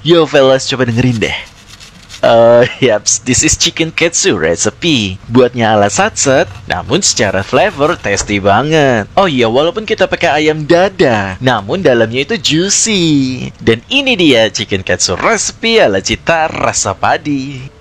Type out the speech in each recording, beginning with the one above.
Yo fellas, coba dengerin deh. Yaps, this is chicken katsu recipe. Buatnya ala satset, namun secara flavor tasty banget. Oh iya, walaupun kita pakai ayam dada, namun dalamnya itu juicy. Dan ini dia chicken katsu recipe ala cita rasa padi.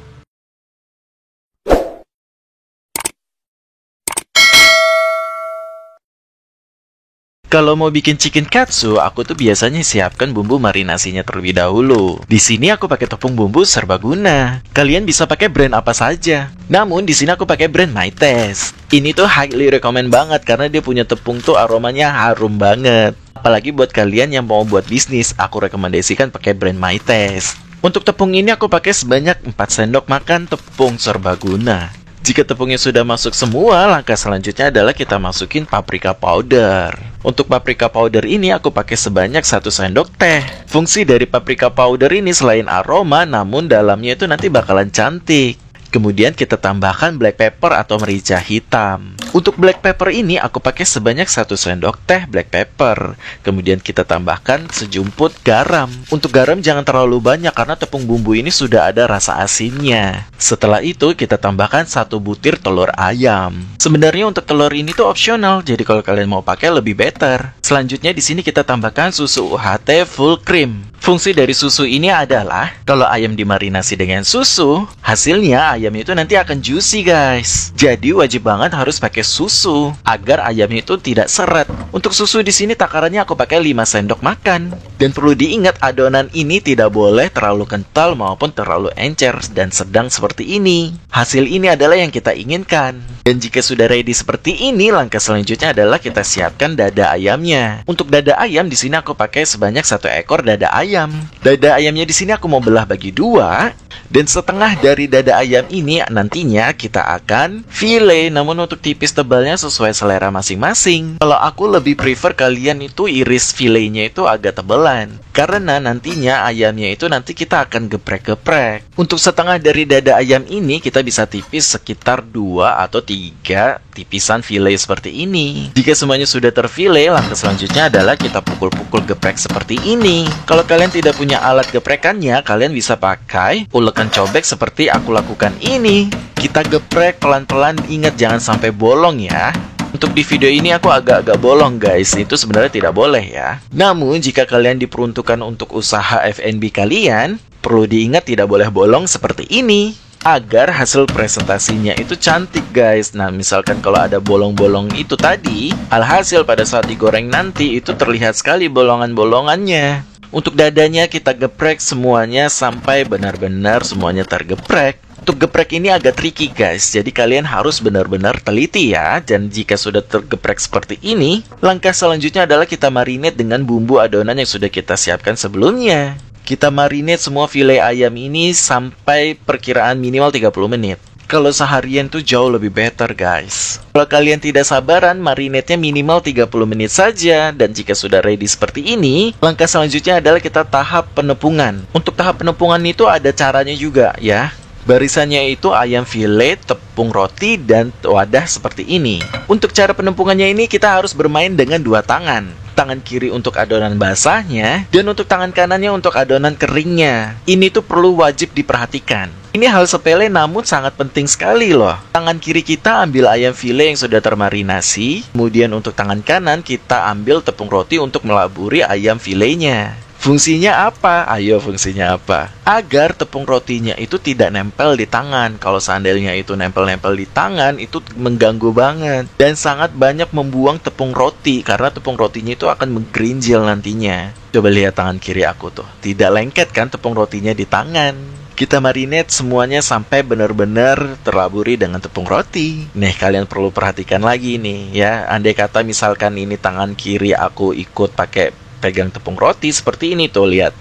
Kalau mau bikin chicken katsu, aku tuh biasanya siapkan bumbu marinasinya terlebih dahulu. Di sini aku pakai tepung bumbu serbaguna. Kalian bisa pakai brand apa saja. Namun di sini aku pakai brand Mytes. Ini tuh highly recommend banget karena dia punya tepung tuh aromanya harum banget. Apalagi buat kalian yang mau buat bisnis, aku rekomendasikan pakai brand Mytes. Untuk tepung ini aku pakai sebanyak 4 sendok makan tepung serbaguna. Jika tepungnya sudah masuk semua, langkah selanjutnya adalah kita masukin paprika powder. Untuk paprika powder ini aku pakai sebanyak 1 sendok teh. Fungsi dari paprika powder ini selain aroma, namun dalamnya itu nanti bakalan cantik. Kemudian kita tambahkan black pepper atau merica hitam. Untuk black pepper ini aku pakai sebanyak 1 sendok teh black pepper. Kemudian kita tambahkan sejumput garam. Untuk garam jangan terlalu banyak karena tepung bumbu ini sudah ada rasa asinnya. Setelah itu kita tambahkan 1 butir telur ayam. Sebenarnya untuk telur ini tuh opsional, jadi kalau kalian mau pakai lebih better. Selanjutnya di sini kita tambahkan susu UHT full cream. Fungsi dari susu ini adalah kalau ayam dimarinasi dengan susu, hasilnya ayam itu nanti akan juicy guys. Jadi wajib banget harus pakai susu agar ayamnya itu tidak seret. Untuk susu di sini takarannya aku pakai 5 sendok makan. Dan perlu diingat adonan ini tidak boleh terlalu kental maupun terlalu encer dan sedang seperti ini. Hasil ini adalah yang kita inginkan. Dan jika sudah ready seperti ini, langkah selanjutnya adalah kita siapkan dada ayamnya. Untuk dada ayam di sini aku pakai sebanyak 1 ekor dada ayam. Dada ayamnya di sini aku mau belah bagi 2. Dan setengah dari dada ayam ini nantinya kita akan file. Namun untuk tipis tebalnya sesuai selera masing-masing. Kalau aku lebih prefer kalian itu iris filenya itu agak tebalan. Karena nantinya ayamnya itu nanti kita akan geprek-geprek. Untuk setengah dari dada ayam ini kita bisa tipis sekitar 2 atau 3 tipisan file seperti ini. Jika semuanya sudah terfile, langkah selanjutnya adalah kita pukul-pukul geprek seperti ini. Kalau kalian tidak punya alat geprekannya, kalian bisa pakai ulekan cobek seperti aku lakukan ini. Kita geprek pelan-pelan, ingat jangan sampai bolong ya. Untuk di video ini aku agak-agak bolong guys, itu sebenarnya tidak boleh ya. Namun jika kalian diperuntukkan untuk usaha F&B kalian, perlu diingat tidak boleh bolong seperti ini agar hasil presentasinya itu cantik guys. Nah misalkan kalau ada bolong-bolong itu tadi, alhasil pada saat digoreng nanti itu terlihat sekali bolongan-bolongannya. Untuk dadanya kita geprek semuanya sampai benar-benar semuanya tergeprek. Untuk geprek ini agak tricky guys, jadi kalian harus benar-benar teliti ya. Dan jika sudah tergeprek seperti ini, langkah selanjutnya adalah kita marinate dengan bumbu adonan yang sudah kita siapkan sebelumnya. Kita marinate semua file ayam ini sampai perkiraan minimal 30 menit. Kalau seharian tuh jauh lebih better guys. Kalau kalian tidak sabaran, marinate-nya minimal 30 menit saja. Dan jika sudah ready seperti ini, langkah selanjutnya adalah kita tahap penepungan. Untuk tahap penepungan itu ada caranya juga ya. Barisannya itu ayam file, tepung roti, dan wadah seperti ini. Untuk cara penumpungannya ini kita harus bermain dengan 2 tangan. Tangan kiri untuk adonan basahnya, dan untuk tangan kanannya untuk adonan keringnya. Ini tuh perlu wajib diperhatikan. Ini hal sepele namun sangat penting sekali loh. Tangan kiri kita ambil ayam file yang sudah termarinasi. Kemudian untuk tangan kanan kita ambil tepung roti untuk melaburi ayam filenya. Fungsinya apa? Ayo fungsinya apa? Agar tepung rotinya itu tidak nempel di tangan. Kalau seandainya itu nempel-nempel di tangan, itu mengganggu banget. Dan sangat banyak membuang tepung roti, karena tepung rotinya itu akan menggerinjil nantinya. Coba lihat tangan kiri aku tuh. Tidak lengket kan tepung rotinya di tangan. Kita marinate semuanya sampai benar-benar terlaburi dengan tepung roti. Nih kalian perlu perhatikan lagi nih ya. Andai kata misalkan ini tangan kiri aku ikut pakai pegang tepung roti seperti ini tuh, lihat.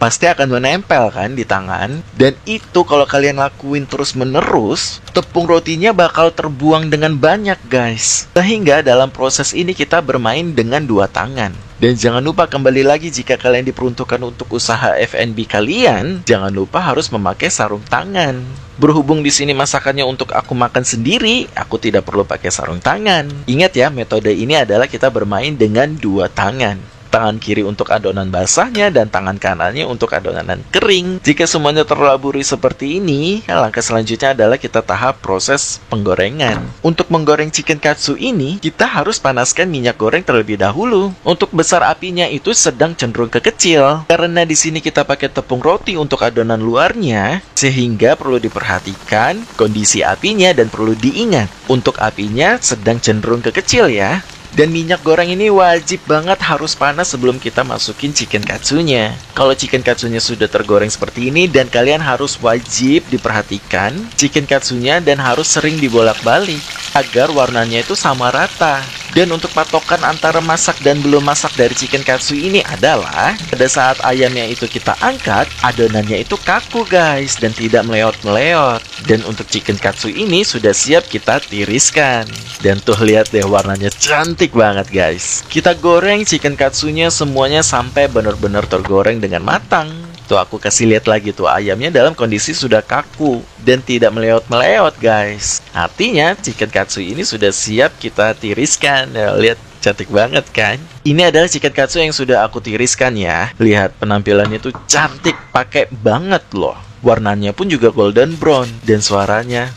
Pasti akan menempel kan di tangan. Dan itu kalau kalian lakuin terus menerus, tepung rotinya bakal terbuang dengan banyak guys. Sehingga dalam proses ini kita bermain dengan 2 tangan. Dan jangan lupa kembali lagi, jika kalian diperuntukkan untuk usaha F&B kalian, jangan lupa harus memakai sarung tangan. Berhubung di sini masakannya untuk aku makan sendiri, aku tidak perlu pakai sarung tangan. Ingat ya, metode ini adalah kita bermain dengan 2 tangan. Tangan kiri untuk adonan basahnya dan tangan kanannya untuk adonan kering. Jika semuanya terlaburi seperti ini, langkah selanjutnya adalah kita tahap proses penggorengan. Untuk menggoreng chicken katsu ini, kita harus panaskan minyak goreng terlebih dahulu. Untuk besar apinya itu sedang cenderung ke kecil, karena di sini kita pakai tepung roti untuk adonan luarnya, sehingga perlu diperhatikan kondisi apinya dan perlu diingat untuk apinya sedang cenderung ke kecil ya. Dan minyak goreng ini wajib banget harus panas sebelum kita masukin chicken katsunya. Kalau chicken katsunya sudah tergoreng seperti ini, dan kalian harus wajib diperhatikan chicken katsunya dan harus sering dibolak-balik agar warnanya itu sama rata. Dan untuk patokan antara masak dan belum masak dari chicken katsu ini adalah pada saat ayamnya itu kita angkat, adonannya itu kaku guys dan tidak meleot-meleot. Dan untuk chicken katsu ini sudah siap kita tiriskan. Dan tuh lihat deh warnanya cantik banget guys. Kita goreng chicken katsunya semuanya sampai benar-benar tergoreng dengan matang. Tuh aku kasih lihat lagi tuh ayamnya dalam kondisi sudah kaku dan tidak meleot-meleot guys. Artinya chicken katsu ini sudah siap kita tiriskan. Ya, lihat cantik banget kan? Ini adalah chicken katsu yang sudah aku tiriskan ya. Lihat penampilannya tuh cantik, pakai banget loh. Warnanya pun juga golden brown dan suaranya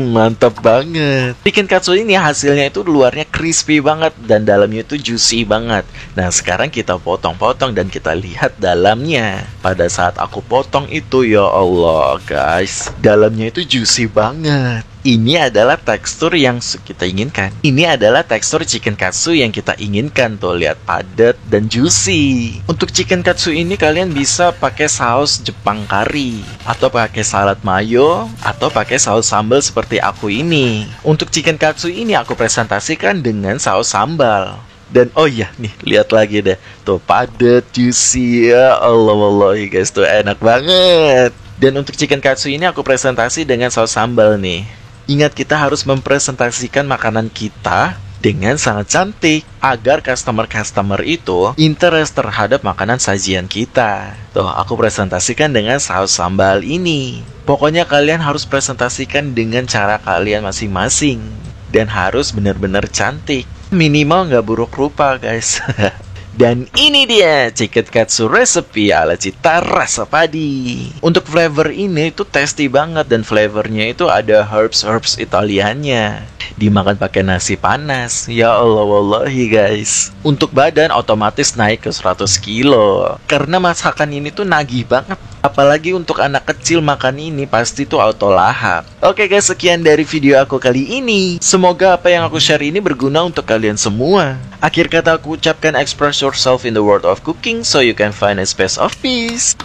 mantap banget. Chicken katsu ini hasilnya itu luarnya crispy banget dan dalamnya itu juicy banget. Nah sekarang kita potong-potong dan kita lihat dalamnya. Pada saat aku potong itu ya Allah guys, dalamnya itu juicy banget. Ini adalah tekstur yang kita inginkan. Ini adalah tekstur chicken katsu yang kita inginkan. Tuh lihat padat dan juicy. Untuk chicken katsu ini kalian bisa pakai saus Jepang kari, atau pakai salad mayo, atau pakai saus sambal seperti aku ini. Untuk chicken katsu ini aku presentasikan dengan saus sambal. Dan oh iya nih, lihat lagi deh. Tuh padat, juicy, ya Allah wallahi guys, tuh enak banget. Dan untuk chicken katsu ini aku presentasi dengan saus sambal nih. Ingat kita harus mempresentasikan makanan kita dengan sangat cantik agar customer-customer itu interest terhadap makanan sajian kita. Tuh, aku presentasikan dengan saus sambal ini. Pokoknya kalian harus presentasikan dengan cara kalian masing-masing dan harus benar-benar cantik. Minimal nggak buruk rupa, guys. Dan ini dia chicken katsu recipe ala cita rasa padi. Untuk flavor ini itu tasty banget dan flavornya itu ada herbs Italianya. Dimakan pakai nasi panas. Ya Allah wallahi guys. Untuk badan otomatis naik ke 100 kilo. Karena masakan ini tuh nagih banget. Apalagi untuk anak kecil makan ini pasti tuh auto lahap. Oke guys, sekian dari video aku kali ini. Semoga apa yang aku share ini berguna untuk kalian semua. Akhir kata aku ucapkan express yourself in the world of cooking so you can find a space of peace.